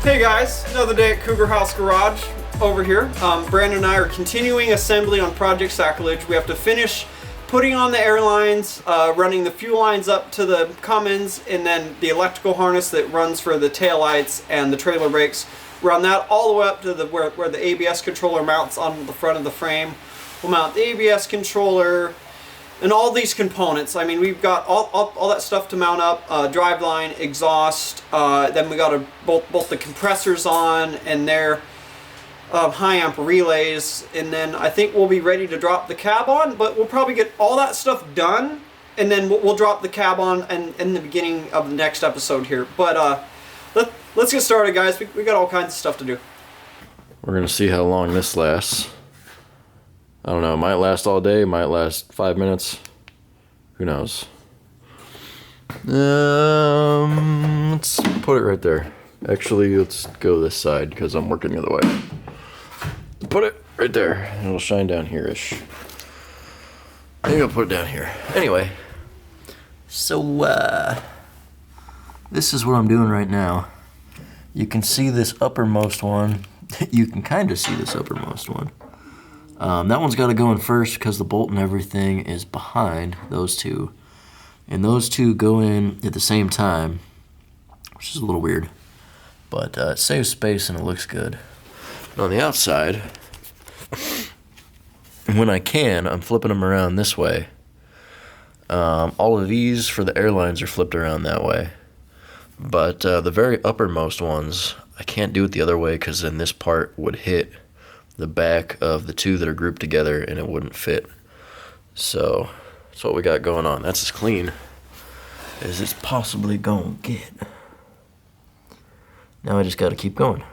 Hey guys, another day at Cougar House Garage over here. Brandon and I are continuing assembly on Project Sacrilege. We have to finish putting on the air lines, running the fuel lines up to the Cummins, and then the electrical harness that runs for the tail lights and the trailer brakes. Run that all the way up to the where the ABS controller mounts on the front of the frame. We'll mount the ABS controller and all these components. I mean, we've got all that stuff to mount up, driveline, exhaust, then we got both the compressors on and their high amp relays, and then I think we'll be ready to drop the cab on, but we'll probably get all that stuff done and then we'll drop the cab on in the beginning of the next episode here. But let's get started, guys. We got all kinds of stuff to do. We're gonna see how long this lasts. I don't know, it might last all day, might last 5 minutes. Who knows? Let's put it right there. Actually, let's go this side because I'm working the other way. Put it right there. It'll shine down here-ish. Maybe I'll put it down here. Anyway, so this is what I'm doing right now. You can see this uppermost one. You can kind of see this uppermost one. That one's got to go in first because the bolt and everything is behind those two. And those two go in at the same time, which is a little weird. But it saves space and it looks good. And on the outside, when I can, I'm flipping them around this way. All of these for the airlines are flipped around that way. But the very uppermost ones, I can't do it the other way because then this part would hit the back of the two that are grouped together and it wouldn't fit. So that's what we got going on. That's as clean as it's possibly gonna get. Now I just gotta keep going.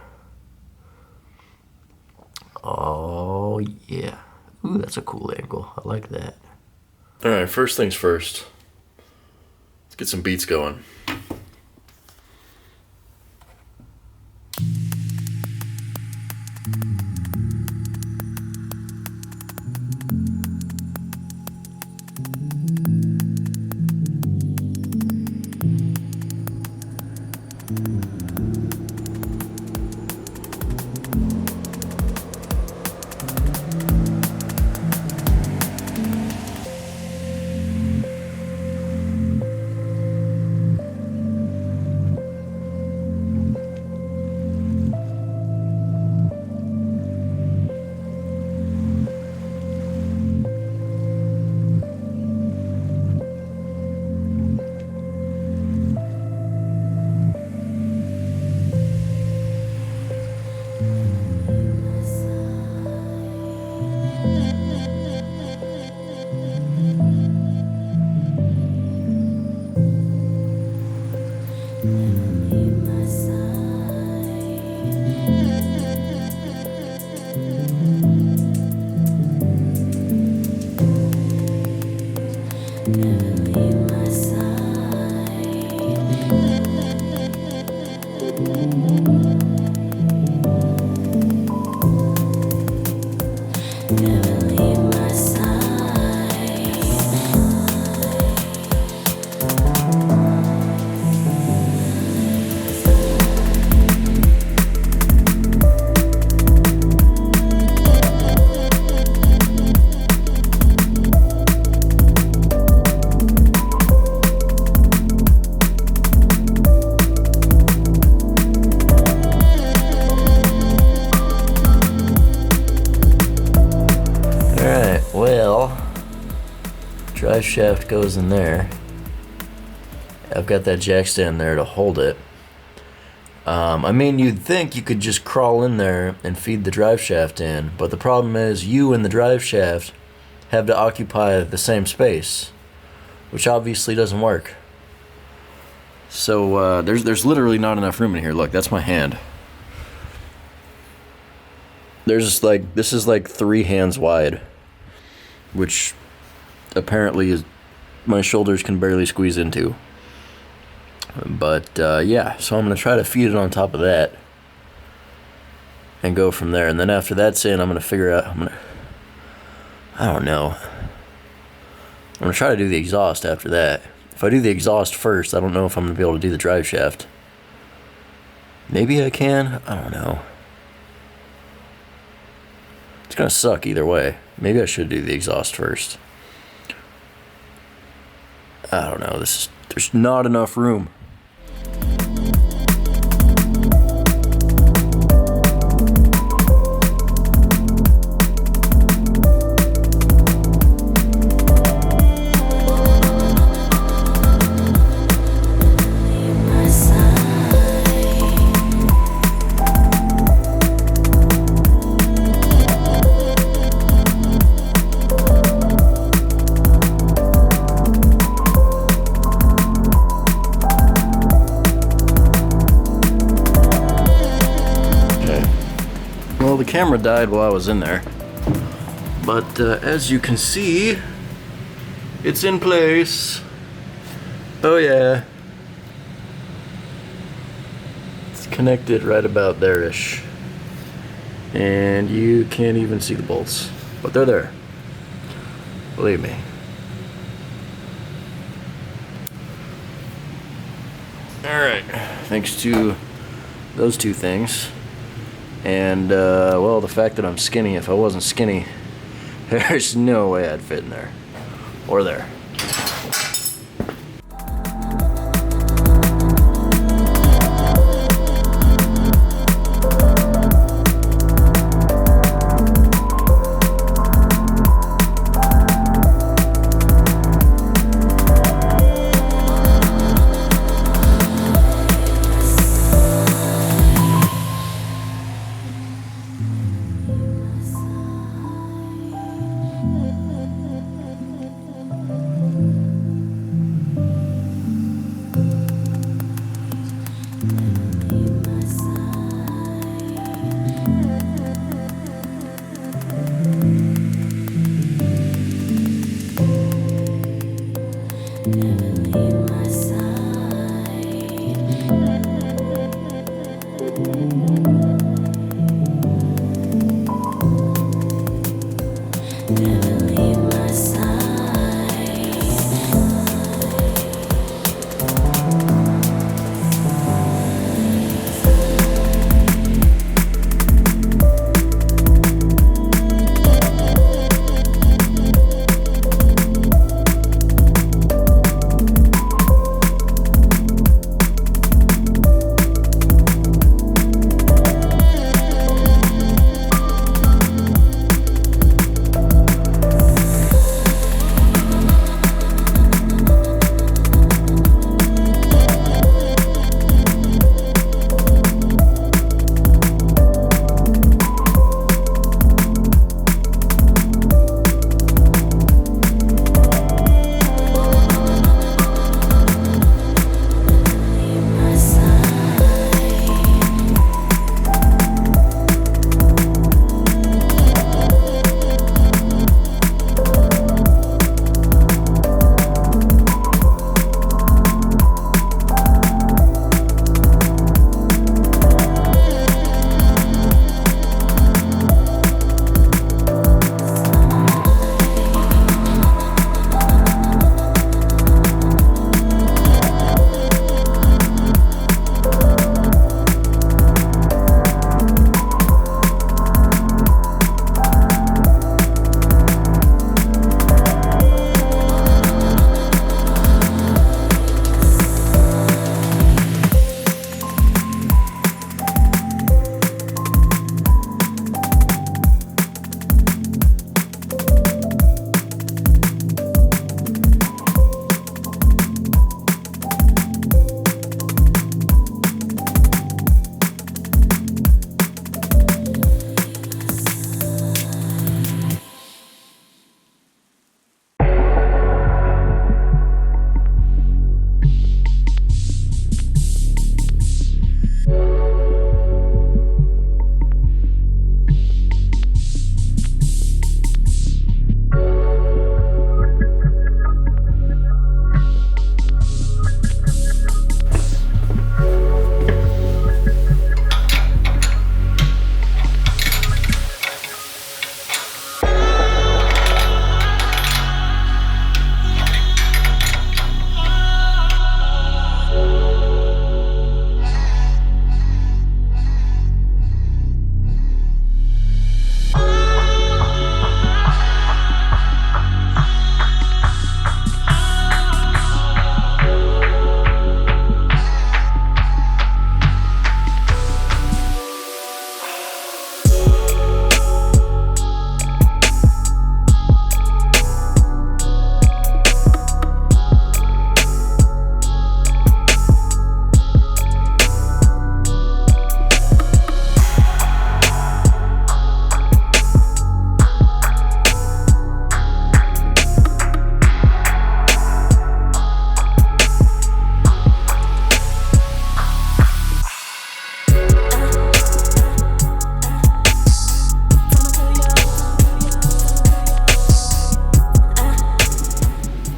Oh yeah. Ooh, that's a cool angle. I like that. Alright, first things first. Let's get some beats going. Drive shaft goes in there. I've got that jack stand there to hold it. I mean, you'd think you could just crawl in there and feed the drive shaft in, but the problem is you and the drive shaft have to occupy the same space, which obviously doesn't work. So there's literally not enough room in here. Look, that's my hand. There's like, this is like 3 hands wide, which apparently is my shoulders can barely squeeze into. But yeah, so I'm gonna try to feed it on top of that and go from there. And then after that's in, I'm gonna figure out, I don't know, I'm gonna try to do the exhaust after that. If I do the exhaust first, I don't know if I'm gonna be able to do the drive shaft. Maybe I can, I don't know. It's gonna suck either way. Maybe I should do the exhaust first. I don't know, there's not enough room. Well, the camera died while I was in there, but as you can see, it's in place. Oh yeah, it's connected right about there-ish, and you can't even see the bolts, but they're there, believe me. Alright, thanks to those 2 things. And, well, the fact that I'm skinny, if I wasn't skinny, there's no way I'd fit in there. Or there.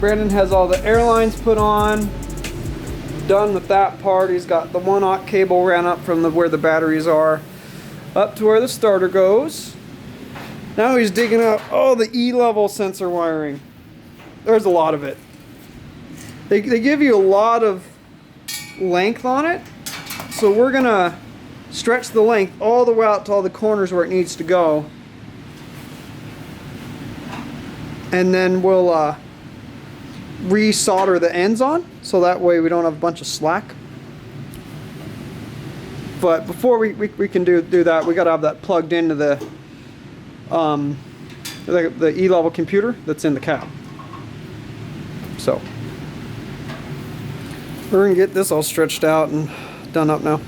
Brandon has all the airlines put on. Done with that part. He's got the 1/aught cable ran up from where the batteries are up to where the starter goes. Now he's digging up all the E-level sensor wiring. There's a lot of it. They give you a lot of length on it, so we're gonna stretch the length all the way out to all the corners where it needs to go, and then we'll re-solder the ends on, so that way we don't have a bunch of slack. But before we can do that, we gotta have that plugged into the E-level computer that's in the cab. So we're gonna get this all stretched out and done up now.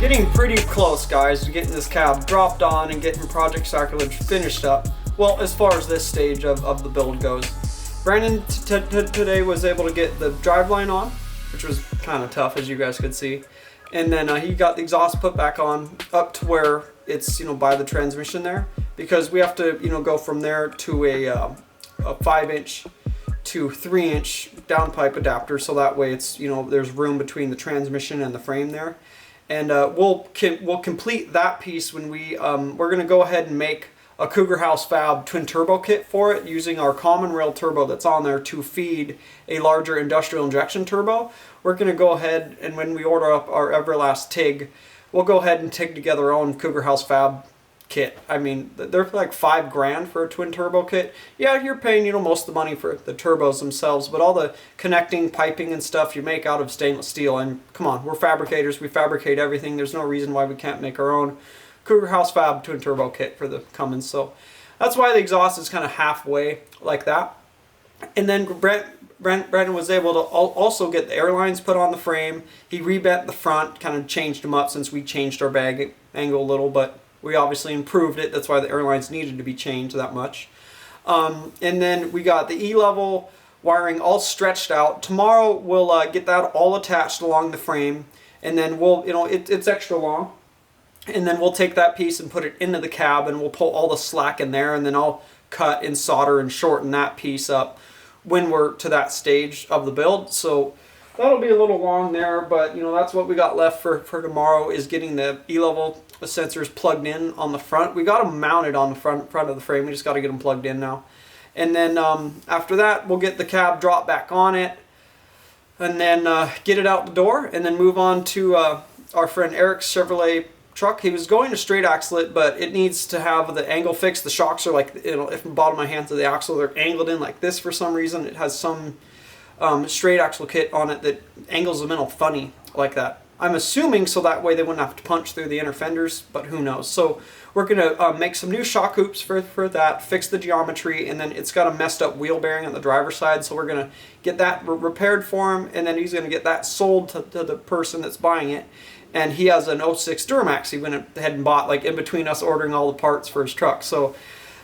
Getting pretty close, guys, to getting this cab dropped on and getting Project Sacrilege finished up. Well, as far as this stage of the build goes. Brandon today was able to get the driveline on, which was kind of tough, as you guys could see. And then he got the exhaust put back on up to where it's, by the transmission there, because we have to, go from there to a 5-inch to 3-inch downpipe adapter, so that way it's, there's room between the transmission and the frame there. And we'll complete that piece when we're going to go ahead and make a Cougar House Fab twin turbo kit for it, using our common rail turbo that's on there to feed a larger industrial injection turbo. We're going to go ahead, and when we order up our Everlast TIG, we'll go ahead and TIG together our own Cougar House Fab kit. I mean, they're like $5,000 for a twin turbo kit. Yeah, you're paying, most of the money for the turbos themselves, but all the connecting, piping and stuff you make out of stainless steel. And come on, we're fabricators, we fabricate everything. There's no reason why we can't make our own Cougar House Fab twin turbo kit for the Cummins. So that's why the exhaust is kind of halfway like that. And then Brandon was able to also get the airlines put on the frame. He rebent the front, kind of changed them up since we changed our bag angle a little, but we obviously improved it. That's why the airlines needed to be changed that much. And then we got the E-level wiring all stretched out. Tomorrow we'll get that all attached along the frame, and then we'll, it's extra long. And then we'll take that piece and put it into the cab, and we'll pull all the slack in there, and then I'll cut and solder and shorten that piece up when we're to that stage of the build. So that'll be a little long there, but that's what we got left for tomorrow, is getting the E-level sensors plugged in on the front. We got them mounted on the front of the frame. We just got to get them plugged in now. And then after that, we'll get the cab drop back on it, and then get it out the door, and then move on to our friend Eric's Chevrolet truck. He was going to straight axle it, but it needs to have the angle fixed. The shocks are like, if the bottom of my hands of the axle, they're angled in like this for some reason. It has some straight axle kit on it that angles them in all funny like that. I'm assuming so that way they wouldn't have to punch through the inner fenders, but who knows. So we're going to make some new shock hoops for that, fix the geometry, and then it's got a messed up wheel bearing on the driver's side, so we're going to get that repaired for him, and then he's going to get that sold to the person that's buying it. And he has an 06 Duramax he went ahead and bought, like in between us ordering all the parts for his truck. So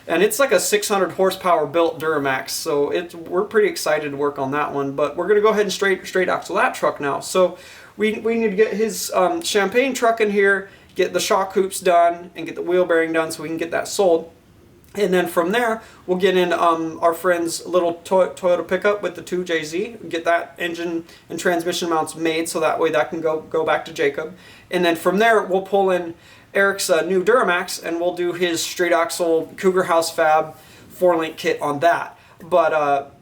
And it's like a 600 horsepower built Duramax, so we're pretty excited to work on that one. But we're gonna go ahead and straight axle that truck now. So we need to get his Champagne truck in here, get the shock hoops done, and get the wheel bearing done so we can get that sold. And then from there, we'll get in our friend's little Toyota pickup with the 2JZ, get that engine and transmission mounts made so that way that can go back to Jacob. And then from there, we'll pull in Eric's new Duramax, and we'll do his straight axle Cougar House Fab 4-link kit on that. But,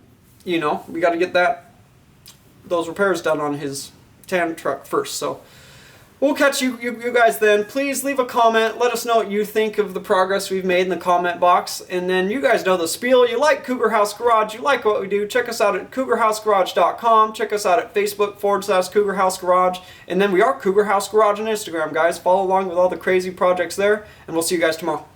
you know, we got to get those repairs done on his tan truck first. So we'll catch you guys then. Please leave a comment. Let us know what you think of the progress we've made in the comment box. And then you guys know the spiel. You like Cougar House Garage. You like what we do. Check us out at cougarhousegarage.com. Check us out at Facebook/Cougar House Garage. And then we are Cougar House Garage on Instagram, guys. Follow along with all the crazy projects there. And we'll see you guys tomorrow.